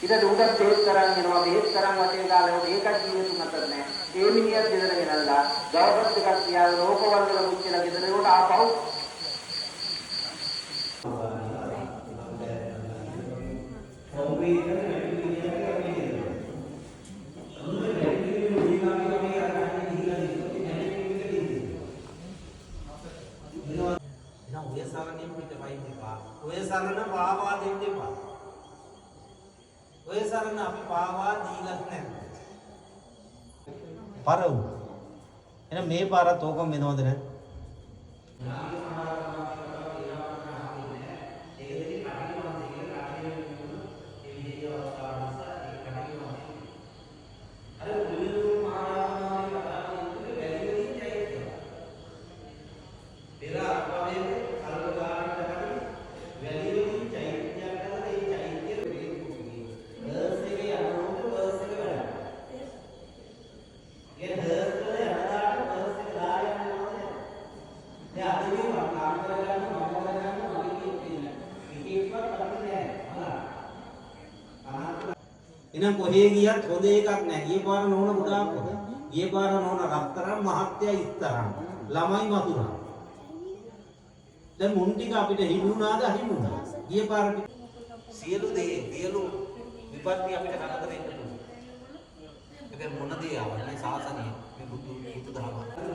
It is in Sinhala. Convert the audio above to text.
ඊට උඩට තේස් කරන් යනවා මේස් කරන් වටේ දාලා ඒකත් ජීවිතු නැතර නෑ. ඒ මිනිහත් ගෙදර ගෙනල්ලා ගවපත් ටිකක් තියාගෙන රෝපවල වල මුච්චලා ගෙදර ඒකට ආපහු ඔය සරණ පාවා දෙන්න එපා. ඔය සරණ අපි පාවා දීලා නැහැ. පරවු. එහෙනම් මේ පාරත් ඕකම වෙනවද නැහැ? එහෙනම් කොහේ ගියත් හොඳ එකක් නැහැ. ගියේ පාර නෝන ගොඩාක් හොඳ. ගියේ පාර නෝන රත්තරන් මහත්ය ඉස්තරන්. ළමයි වතුරා. දැන් මුන් ටික අපිට හිඳුනාද අහිඳුනා. ගියේ පාර සියලු දේ සියලු විපත්ති අපිට කරදර දෙන්න පුළුවන්. ඒක මොන දේ ආවද? මේ සාසනය මේ බුදු දහම.